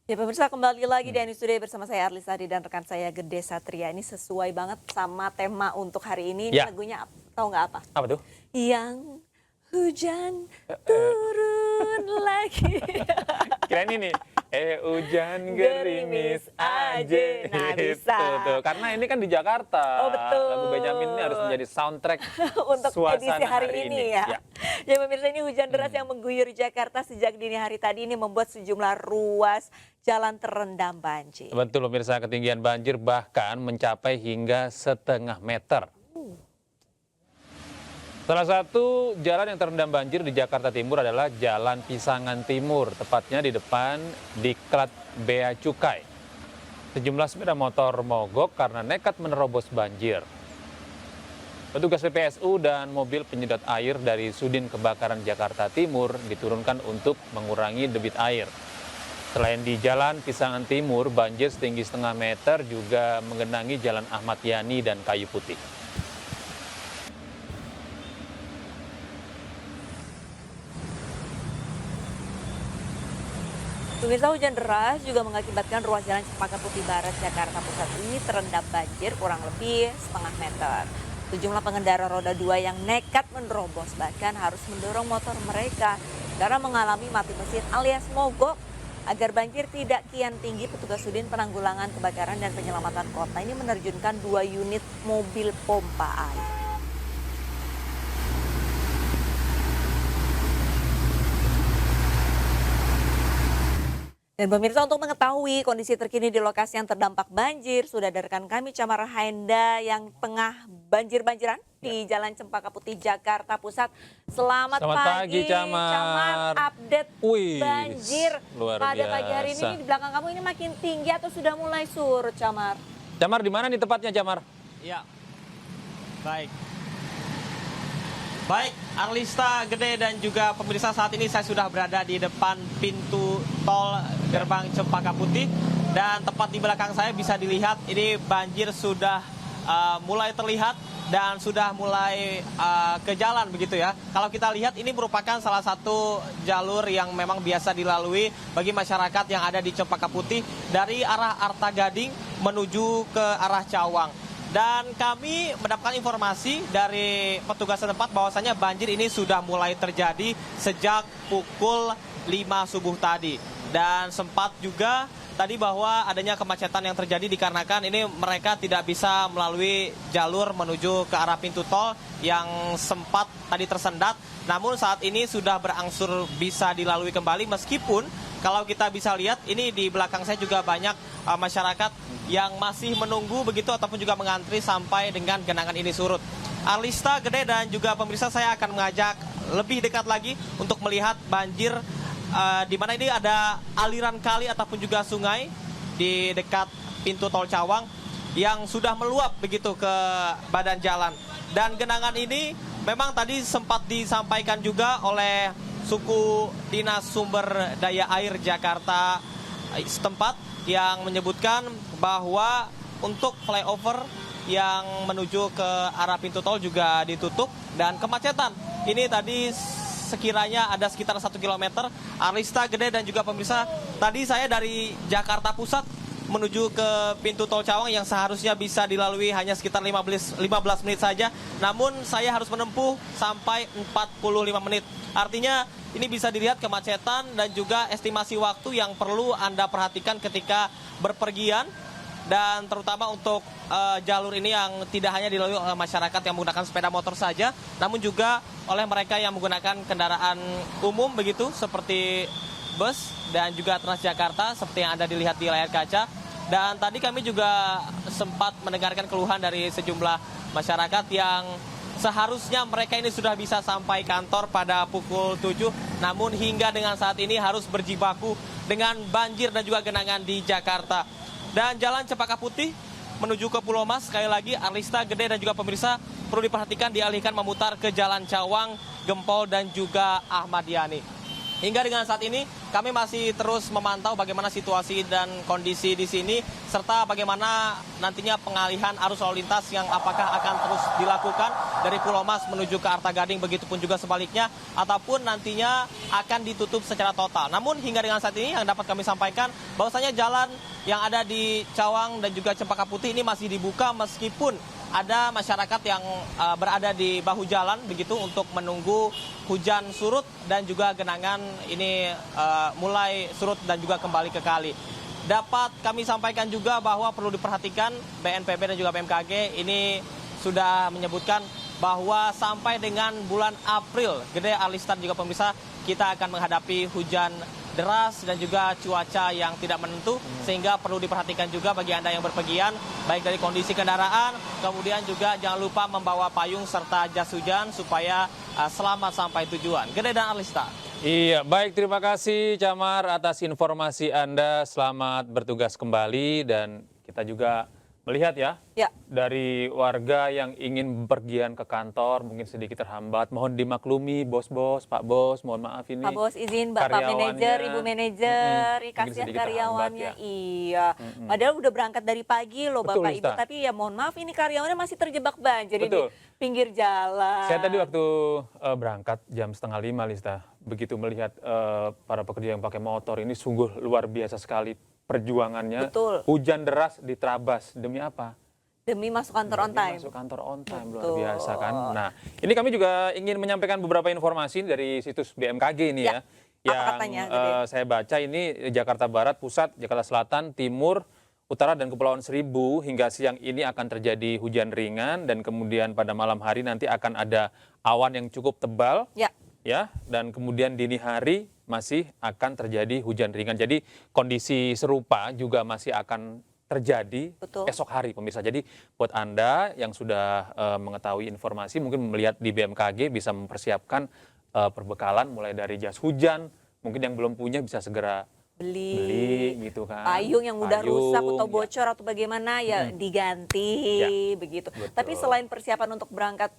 Ya pemirsa, kembali lagi di Ani Studio bersama saya Arlis Sari dan rekan saya Gede Satria. Ini sesuai banget sama tema untuk hari ini. Ini Ya, lagunya tahu nggak apa? apa tuh? Yang hujan turun lagi. Kirain ini, hujan Gerimis gerimis aja. aja. Nah, Gitu bisa. tuh. Karena ini kan di Jakarta. Oh, betul. Lagu Benyamin ini harus menjadi soundtrack Untuk edisi suasana hari ini ya. Ya. Ya pemirsa, ini hujan deras yang mengguyur Jakarta sejak dini hari tadi ini membuat sejumlah ruas jalan terendam banjir. Betul pemirsa, ketinggian banjir bahkan mencapai hingga setengah meter. Salah satu jalan yang terendam banjir di Jakarta Timur adalah Jalan Pisangan Timur, tepatnya di depan Diklat Bea Cukai. Sejumlah sepeda motor mogok karena nekat menerobos banjir. Petugas PPSU dan mobil penyedot air dari Sudin Kebakaran Jakarta Timur diturunkan untuk mengurangi debit air. Selain di Jalan Pisangan Timur, banjir setinggi setengah meter juga menggenangi Jalan Ahmad Yani dan Kayu Putih. Pemirsa, hujan deras juga mengakibatkan ruas jalan Cempaka Putih Barat Jakarta Pusat ini terendam banjir kurang lebih setengah meter. Sejumlah pengendara roda 2 yang nekat menerobos bahkan harus mendorong motor mereka karena mengalami mati mesin alias mogok. Agar banjir tidak kian tinggi, petugas Sudin Penanggulangan Kebakaran dan Penyelamatan Kota ini menerjunkan 2 unit mobil pompa air. Dan pemirsa, untuk mengetahui kondisi terkini di lokasi yang terdampak banjir, sudah ada rekan kami Camar Haenda yang tengah banjir-banjiran di Jalan Cempaka Putih, Jakarta Pusat. Selamat pagi, Camar. Camar, update Wih, banjir luar pada pagi hari ini. biasa. Di belakang kamu ini makin tinggi atau sudah mulai surut, Camar? Camar, di mana nih tepatnya, Camar? Ya, baik. Baik, Arlista, Gede, dan juga pemirsa, saat ini saya sudah berada di depan pintu tol gerbang Cempaka Putih. Dan tepat di belakang saya bisa dilihat ini banjir sudah mulai terlihat dan sudah mulai ke jalan begitu ya. Kalau kita lihat ini merupakan salah satu jalur yang memang biasa dilalui bagi masyarakat yang ada di Cempaka Putih dari arah Arta Gading menuju ke arah Cawang. Dan kami mendapatkan informasi dari petugas setempat bahwasanya banjir ini sudah mulai terjadi sejak pukul 5 subuh tadi. Dan sempat juga tadi bahwa adanya kemacetan yang terjadi dikarenakan ini mereka tidak bisa melalui jalur menuju ke arah pintu tol yang sempat tadi tersendat. Namun saat ini sudah berangsur bisa dilalui kembali, meskipun kalau kita bisa lihat ini di belakang saya juga banyak masyarakat yang masih menunggu begitu ataupun juga mengantri sampai dengan genangan ini surut. Arlista, Gede, dan juga pemirsa, saya akan mengajak lebih dekat lagi untuk melihat banjir di mana ini ada aliran kali ataupun juga sungai di dekat pintu tol Cawang yang sudah meluap begitu ke badan jalan. Dan genangan ini memang tadi sempat disampaikan juga oleh suku Dinas Sumber Daya Air Jakarta setempat yang menyebutkan bahwa untuk flyover yang menuju ke arah pintu tol juga ditutup dan kemacetan ini tadi sekiranya ada sekitar 1 km. Arlista, Gede, dan juga pemirsa, tadi saya dari Jakarta Pusat menuju ke pintu tol Cawang yang seharusnya bisa dilalui hanya sekitar 15 menit saja. Namun saya harus menempuh sampai 45 menit. Artinya ini bisa dilihat kemacetan dan juga estimasi waktu yang perlu Anda perhatikan ketika berpergian. Dan terutama untuk jalur ini yang tidak hanya dilalui oleh masyarakat yang menggunakan sepeda motor saja, namun juga oleh mereka yang menggunakan kendaraan umum begitu seperti bus dan juga Transjakarta seperti yang Anda dilihat di layar kaca. Dan tadi kami juga sempat mendengarkan keluhan dari sejumlah masyarakat yang seharusnya mereka ini sudah bisa sampai kantor pada pukul 7, namun hingga dengan saat ini harus berjibaku dengan banjir dan juga genangan di Jakarta. Dan Jalan Cempaka Putih menuju ke Pulau Mas, sekali lagi Arlista, Gede, dan juga pemirsa, perlu diperhatikan dialihkan memutar ke Jalan Cawang, Gempol, dan juga Ahmad Yani. Hingga dengan saat ini kami masih terus memantau bagaimana situasi dan kondisi di sini serta bagaimana nantinya pengalihan arus lalu lintas yang apakah akan terus dilakukan dari Pulau Mas menuju ke Arta Gading, begitupun juga sebaliknya, ataupun nantinya akan ditutup secara total. Namun hingga dengan saat ini yang dapat kami sampaikan bahwasanya jalan yang ada di Cawang dan juga Cempaka Putih ini masih dibuka meskipun ada masyarakat yang berada di bahu jalan begitu untuk menunggu hujan surut dan juga genangan ini mulai surut dan juga kembali ke kali. Dapat kami sampaikan juga bahwa perlu diperhatikan BNPB dan juga BMKG ini sudah menyebutkan bahwa sampai dengan bulan April, Gede Alistan juga pemirsa, kita akan menghadapi hujan deras dan juga cuaca yang tidak menentu, sehingga perlu diperhatikan juga bagi Anda yang berpergian, baik dari kondisi kendaraan, kemudian juga jangan lupa membawa payung serta jas hujan supaya selamat sampai tujuan. Gede dan Arlista. Iya, baik, terima kasih Camar atas informasi Anda. Selamat bertugas kembali dan kita juga melihat ya, dari warga yang ingin bepergian ke kantor mungkin sedikit terhambat. Mohon dimaklumi bos-bos, Pak Bos, mohon maaf ini. Pak Bos izin, Bapak manajer, Ibu manajer, kasihan karyawannya. Iya, padahal udah berangkat dari pagi loh Bapak Ibu, tapi ya mohon maaf ini karyawannya masih terjebak banjir di pinggir jalan. Saya tadi waktu berangkat jam 4:30 Lista, begitu melihat para pekerja yang pakai motor ini sungguh luar biasa sekali perjuangannya. Betul. Hujan deras diterabas, demi apa? Demi masuk kantor on time. Masuk kantor on time, luar biasa kan. Nah, ini kami juga ingin menyampaikan beberapa informasi dari situs BMKG ini ya. Yang katanya, saya baca ini Jakarta Barat, Pusat, Jakarta Selatan, Timur, Utara dan Kepulauan Seribu hingga siang ini akan terjadi hujan ringan dan kemudian pada malam hari nanti akan ada awan yang cukup tebal. Ya, dan kemudian dini hari masih akan terjadi hujan ringan. Jadi kondisi serupa juga masih akan terjadi esok hari pemirsa. Jadi buat Anda yang sudah mengetahui informasi mungkin melihat di BMKG bisa mempersiapkan perbekalan mulai dari jas hujan, mungkin yang belum punya bisa segera beli gitu kan. Payung yang udah rusak atau bocor atau bagaimana ya diganti begitu. Betul. Tapi selain persiapan untuk berangkat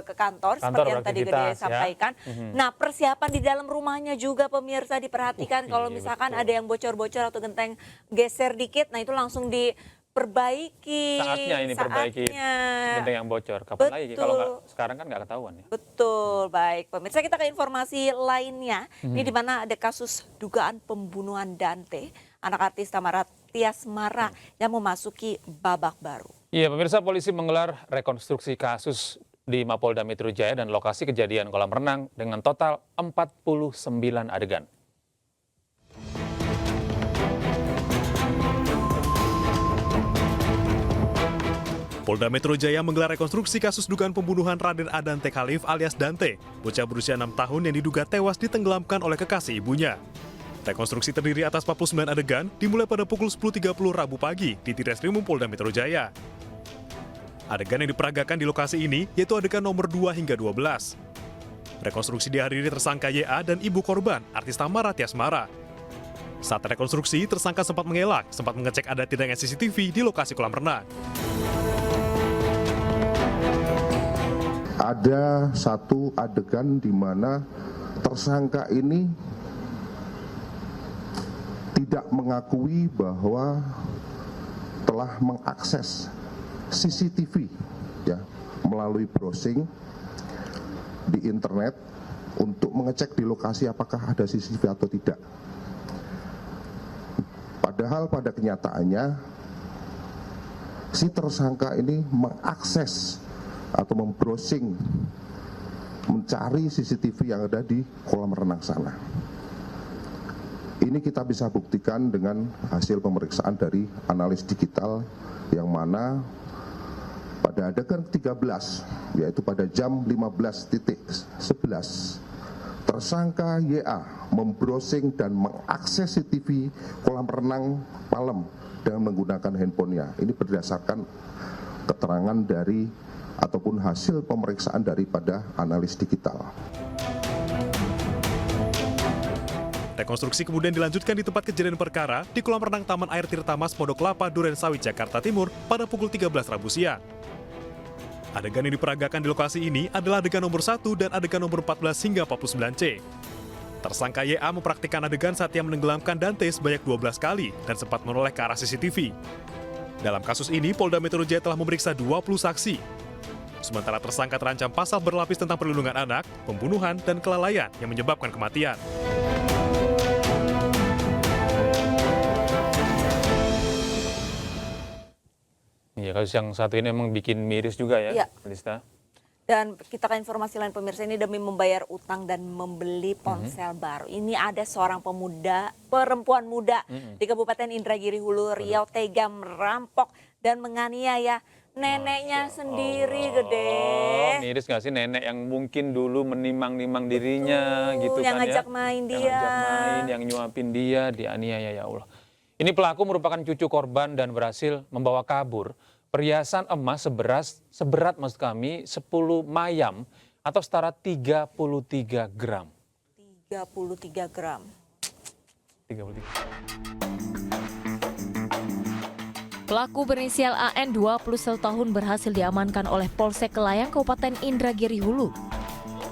ke kantor seperti yang tadi Gede sampaikan. Nah, persiapan di dalam rumahnya juga pemirsa diperhatikan. Kalau misalkan ada yang bocor-bocor atau genteng geser dikit, nah itu langsung diperbaiki. Saatnya ini perbaiki genteng yang bocor. Kapan lagi? Kalau nggak sekarang kan nggak ketahuan ya. Betul, baik pemirsa, kita ke informasi lainnya. Ini di mana ada kasus dugaan pembunuhan Dante, anak artis Tamara Tias Mara yang memasuki babak baru. Iya, pemirsa, polisi menggelar rekonstruksi kasus di Mapolda Metro Jaya dan lokasi kejadian kolam renang dengan total 49 adegan. Polda Metro Jaya menggelar rekonstruksi kasus dugaan pembunuhan Raden Adante Khalif alias Dante, bocah berusia 6 tahun yang diduga tewas ditenggelamkan oleh kekasih ibunya. Rekonstruksi terdiri atas 49 adegan dimulai pada pukul 10.30 Rabu pagi di Ditreskrimum Polda Metro Jaya. Adegan yang diperagakan di lokasi ini yaitu adegan nomor 2 hingga 12. Rekonstruksi dihadiri tersangka YA dan ibu korban, artis Tamara Tias Mara. Saat rekonstruksi, tersangka sempat mengelak, sempat mengecek ada tidaknya CCTV di lokasi kolam renang. Ada satu adegan di mana tersangka ini tidak mengakui bahwa telah mengakses CCTV ya melalui browsing di internet untuk mengecek di lokasi apakah ada CCTV atau tidak. Padahal pada kenyataannya si tersangka ini mengakses atau membrowsing mencari CCTV yang ada di kolam renang sana. Ini kita bisa buktikan dengan hasil pemeriksaan dari analis digital yang mana pada adegan 13, yaitu pada jam 15.11, tersangka YA membrowsing dan mengakses CCTV kolam renang malam dengan menggunakan handphonenya. Ini berdasarkan keterangan dari ataupun hasil pemeriksaan daripada analis digital. Rekonstruksi kemudian dilanjutkan di tempat kejadian perkara di kolam renang Taman Air Tirtamas Pondok Kelapa, Durensawit, Jakarta Timur pada pukul 13 Rabu siang. Adegan yang diperagakan di lokasi ini adalah adegan nomor 1 dan adegan nomor 14 hingga 49C. Tersangka YA mempraktikkan adegan saat ia menenggelamkan Dante sebanyak 12 kali dan sempat menoleh ke arah CCTV. Dalam kasus ini, Polda Metro Jaya telah memeriksa 20 saksi. Sementara tersangka terancam pasal berlapis tentang perlindungan anak, pembunuhan, dan kelalaian yang menyebabkan kematian. Iya, kasus yang satu ini memang bikin miris juga ya, Iya. Lista. Dan kita ke informasi lain pemirsa, ini demi membayar utang dan membeli ponsel baru. Ini ada seorang perempuan muda di Kabupaten Indragiri Hulu Riau tega merampok dan menganiaya neneknya sendiri, Gede. Miris gak sih nenek yang mungkin dulu menimang-nimang dirinya gitu yang kan ngajak ya. main Yang dia. ngajak main, yang nyuapin dia, dianiaya, ya Allah. Ini pelaku merupakan cucu korban dan berhasil membawa kabur perhiasan emas seberat maksud kami 10 mayam atau setara 33 gram. 33 gram. 33. Pelaku berinisial AN 21 tahun berhasil diamankan oleh Polsek Kelayang Kabupaten Indragiri Hulu.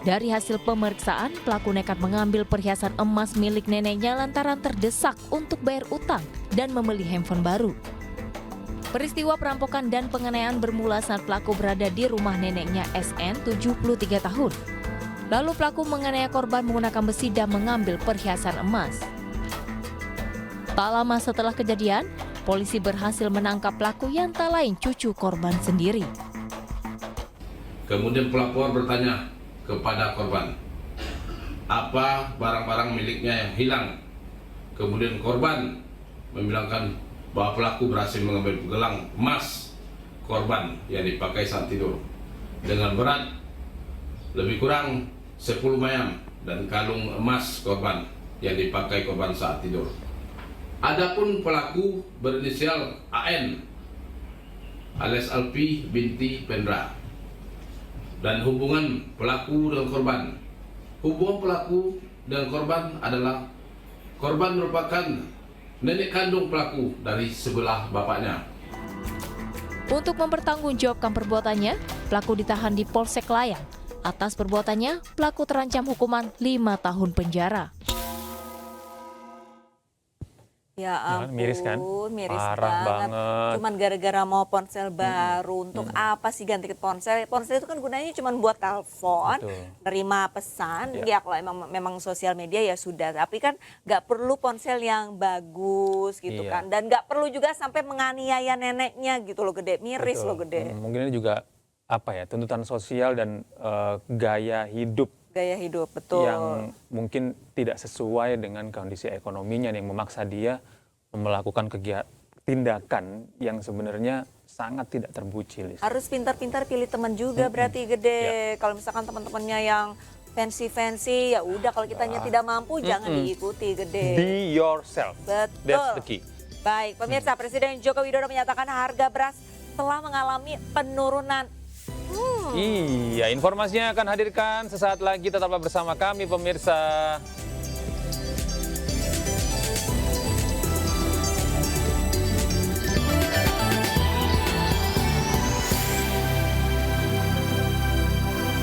Dari hasil pemeriksaan, pelaku nekat mengambil perhiasan emas milik neneknya lantaran terdesak untuk bayar utang dan membeli handphone baru. Peristiwa perampokan dan penganiayaan bermula saat pelaku berada di rumah neneknya SN 73 tahun. Lalu pelaku menganiaya korban menggunakan besi dan mengambil perhiasan emas. Tak lama setelah kejadian, polisi berhasil menangkap pelaku yang tak lain cucu korban sendiri. Kemudian pelapor bertanya kepada korban, apa barang-barang miliknya yang hilang. Kemudian korban membilangkan bahwa pelaku berhasil mengambil gelang emas korban yang dipakai saat tidur dengan berat lebih kurang 10 mayam dan kalung emas korban yang dipakai korban saat tidur. Adapun pelaku berinisial AN alias Alpi binti Pendra dan hubungan pelaku dengan korban. Hubungan pelaku dengan korban adalah korban merupakan nenek kandung pelaku dari sebelah bapaknya. Untuk mempertanggungjawabkan perbuatannya, pelaku ditahan di Polsek Kelayang. Atas perbuatannya, pelaku terancam hukuman 5 tahun penjara. Ya kan, ampun, miris kan? miris Parah banget. Cuman gara-gara mau ponsel baru. Untuk apa sih ganti ke ponsel? Ponsel itu kan gunanya cuma buat telepon, Betul. nerima pesan. Ya. Ya kalau memang sosial media ya sudah. Tapi kan nggak perlu ponsel yang bagus gitu Iya. kan. Dan nggak perlu juga sampai menganiaya neneknya gitu loh, Gede. Miris Betul. loh, Gede. Mungkin ini juga apa ya, tuntutan sosial dan gaya hidup Gaya hidup, betul. yang mungkin tidak sesuai dengan kondisi ekonominya yang memaksa dia melakukan tindakan yang sebenarnya sangat tidak terpuji. Harus pintar-pintar pilih teman juga berarti, Gede. Kalau misalkan teman-temannya yang fancy-fancy, ya udah kalau kitanya tidak mampu jangan diikuti, Gede. Be yourself. Betul. That's the key. Baik, pemirsa, Presiden Joko Widodo menyatakan harga beras telah mengalami penurunan. Iya, informasinya akan hadirkan sesaat lagi. Tetaplah bersama kami, pemirsa.